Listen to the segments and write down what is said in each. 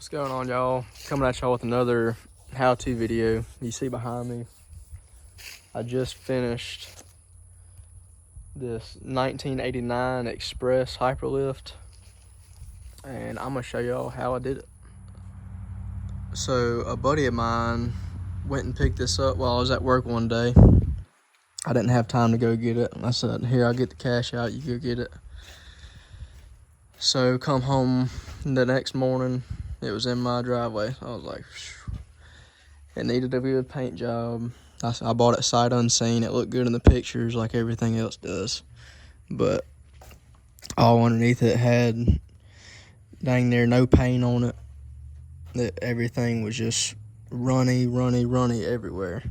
What's going on, y'all? Coming at y'all with another how-to video. You see behind me, I just finished this 1989 Express Hyperlift, and I'm gonna show y'all how I did it. So a buddy of mine went and picked this up while I was at work one day. I didn't have time to go get it. I said, here, I'll get the cash out, you go get it. So come home the next morning, it was in my driveway. I was like, phew. It needed a good paint job. I bought it sight unseen. It looked good in the pictures like everything else does. But all underneath it had dang near no paint on it. Everything was just runny everywhere.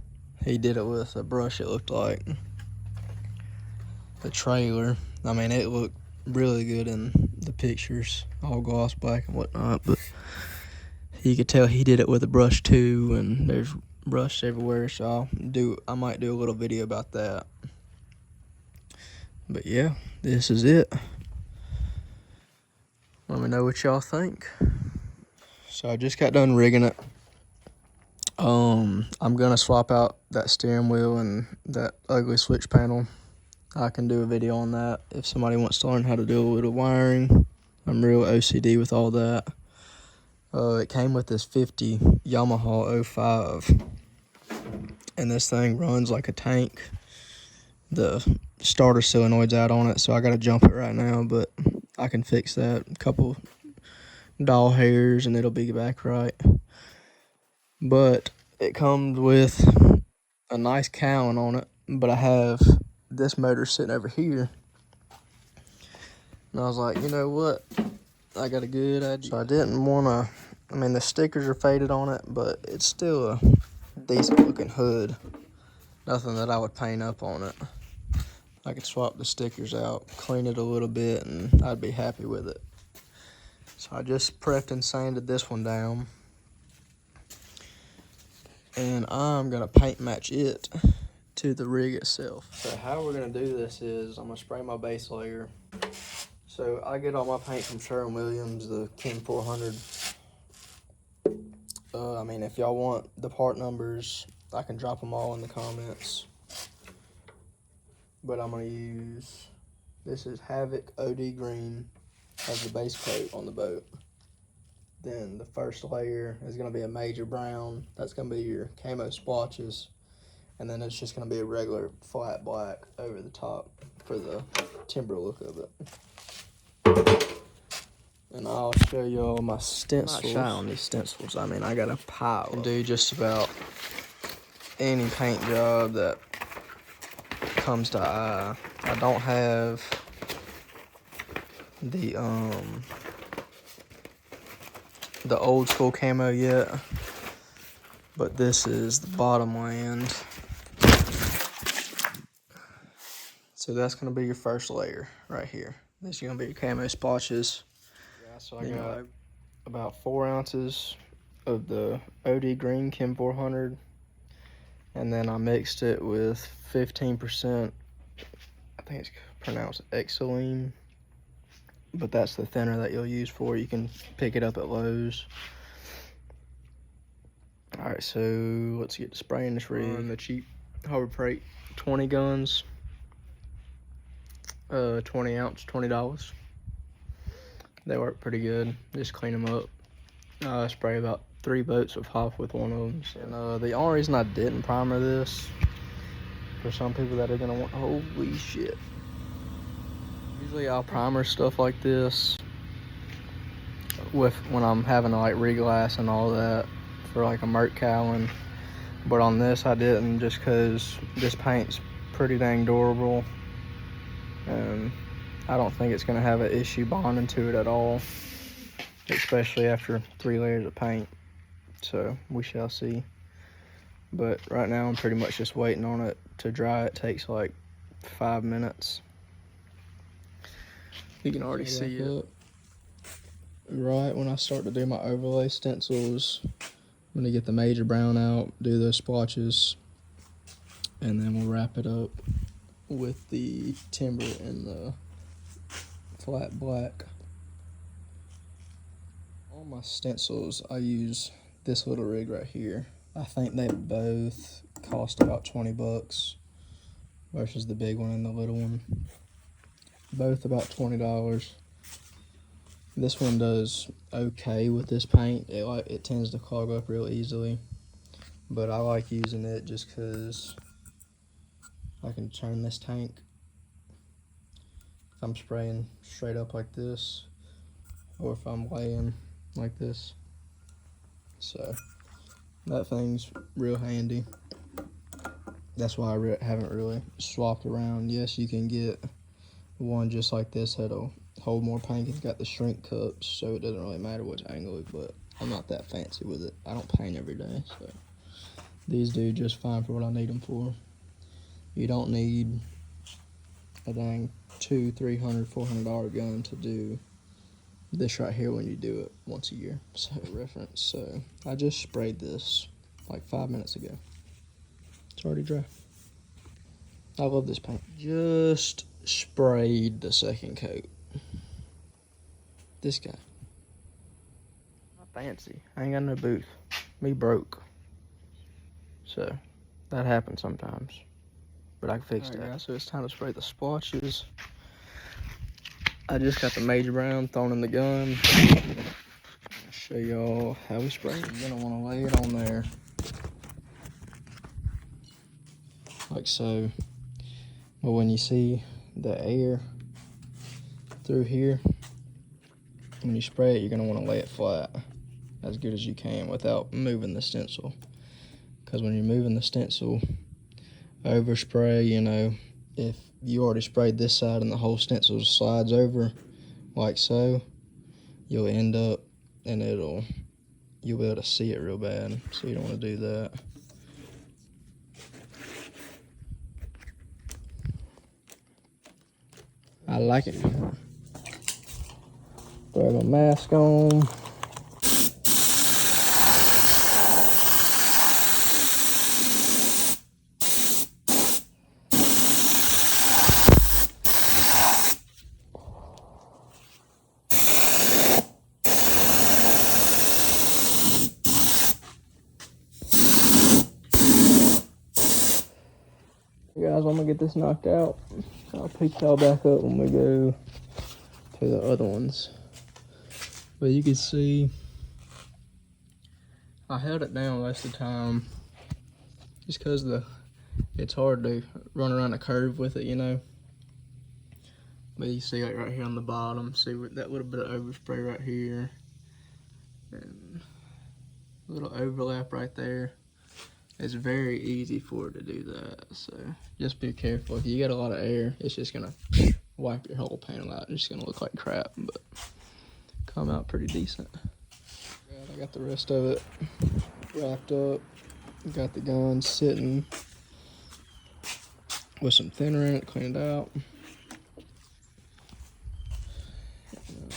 He did it with a brush, it looked like. The trailer, I mean, it looked really good in the pictures, all gloss black and whatnot, but you could tell he did it with a brush too, and there's brush everywhere, so I might do a little video about that. But yeah, this is it. Let me know what y'all think. So I just got done rigging it. I'm gonna swap out that steering wheel and that ugly switch panel. I can do a video on that if somebody wants to learn how to do a little wiring. I'm real OCD with all that. It came with this 50 Yamaha 05, and this thing runs like a tank. The starter solenoid's out on it, so I gotta jump it right now, but I can fix that. A couple doll hairs and it'll be back right. But it comes with a nice cowling on it, but I have this motor sitting over here, and I was like, you know what, I got a good idea. So I didn't want to, I mean, the stickers are faded on it, but it's still a decent looking hood. Nothing that I would paint up on it. I could swap the stickers out, clean it a little bit, and I'd be happy with it. So I just prepped and sanded this one down, and I'm gonna paint match it to the rig itself. So how we're gonna do this is I'm gonna spray my base layer. So I get all my paint from Sherwin-Williams, the Camo 400. I mean, if y'all want the part numbers, I can drop them all in the comments. But I'm gonna use, this is Havoc OD Green as the base coat on the boat. Then the first layer is gonna be a major brown. That's gonna be your camo splotches. And then it's just gonna be a regular flat black over the top for the timber look of it. And I'll show you all my stencils. I'm not shy on these stencils. I mean, I got a pile. I can do just about any paint job that comes to eye. I don't have the old school camo yet, but this is the bottomland. So that's gonna be your first layer right here. This is gonna be your camo splotches. Yeah, so I got about 4 ounces of the OD Green Chem 400, and then I mixed it with 15%, I think it's pronounced Exoline, but that's the thinner that you'll use for it. You can pick it up at Lowe's. All right, so let's get to spraying this rig. The cheap Harbor Freight 20 guns, 20 ounce, $20. They work pretty good. Just clean them up. I spray about 3 boats of Hoff with one of them. And the only reason I didn't primer this, for some people that are gonna want, holy shit. Usually I'll primer stuff like this when I'm having to like re-glass and all that for like a Mert cowling. But on this I didn't, just cause this paint's pretty dang durable. And I don't think it's gonna have an issue bonding to it at all, especially after 3 layers of paint. So we shall see. But right now I'm pretty much just waiting on it to dry. It takes like 5 minutes. You can already see it. Right when I start to do my overlay stencils, I'm gonna get the major brown out, do those splotches, and then we'll wrap it up with the timber and the flat black. On my stencils, I use this little rig right here. I think they both cost about 20 bucks versus the big one and the little one. Both about $20. This one does okay with this paint. It tends to clog up real easily, but I like using it just because I can turn this tank. If I'm spraying straight up like this, or if I'm laying like this. So that thing's real handy. That's why I haven't really swapped around. Yes, you can get one just like this that'll hold more paint. It's got the shrink cups, so it doesn't really matter which angle, but I'm not that fancy with it. I don't paint every day, so these do just fine for what I need them for. You don't need a dang $200, $300, $400 gun to do this right here when you do it once a year. So reference. So I just sprayed this like 5 minutes ago. It's already dry. I love this paint. Just sprayed the second coat. This guy. Not fancy. I ain't got no booth. Me broke. So that happens sometimes. But I can fix that. Guys, so it's time to spray the splotches. I just got the Major Brown thrown in the gun. I'll show y'all how we spray it. You're gonna wanna lay it on there. Like so. But when you see the air through here, when you spray it, you're gonna wanna lay it flat as good as you can without moving the stencil. Because when you're moving the stencil, overspray, you know, if you already sprayed this side and the whole stencil slides over like so, you'll end up and you'll be able to see it real bad. So you don't want to do that. I like it. Throw my mask on. Guys, I'm gonna get this knocked out. I'll pick y'all back up when we go to the other ones. But you can see I held it down most of the time just because it's hard to run around a curve with it, you know. But you see like right here on the bottom, see that little bit of overspray right here and a little overlap right there. It's very easy for it to do that, so just be careful. If you get a lot of air, it's just gonna wipe your whole panel out. It's just gonna look like crap, but come out pretty decent. I got the rest of it wrapped up. Got the gun sitting with some thinner in it, cleaned out. And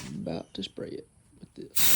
I'm about to spray it with this.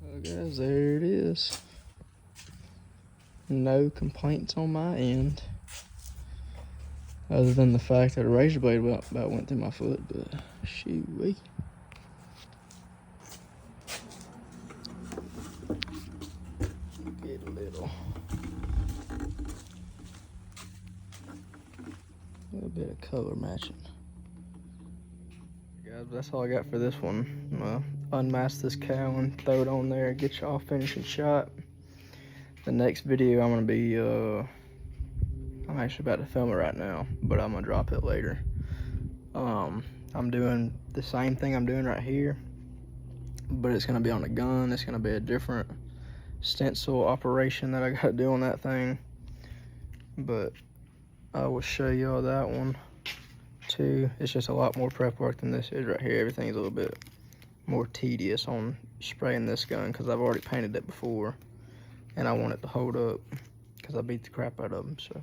Well, guys, there it is. No complaints on my end, other than the fact that a razor blade about went through my foot, but shoo-wee. Get a little bit of color matching. Guys, that's all I got for this one. Unmask this cow and throw it on there, get y'all finishing shot. The next video I'm gonna be I'm actually about to film it right now, but I'm gonna drop it later. I'm doing the same thing I'm doing right here, but it's gonna be on a gun. It's gonna be a different stencil operation that I gotta do on that thing. But I will show y'all that one too. It's just a lot more prep work than this is right here. Everything's a little bit more tedious on spraying this gun because I've already painted it before and I want it to hold up because I beat the crap out of them. So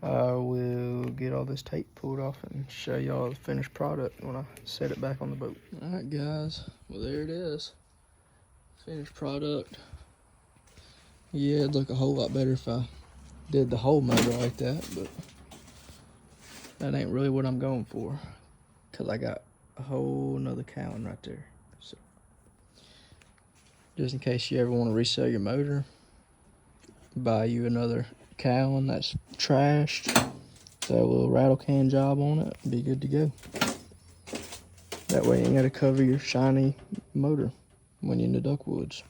I will get all this tape pulled off and show y'all the finished product when I set it back on the boat. All right, guys, well, there it is. Finished product. Yeah, it'd look a whole lot better if I did the whole motor like that, but that ain't really what I'm going for because I got a whole nother cowling right there. So just in case you ever want to resell your motor, buy you another cowling that's trashed, throw a little rattle can job on it, be good to go. That way you ain't got to cover your shiny motor when you're in the duck woods.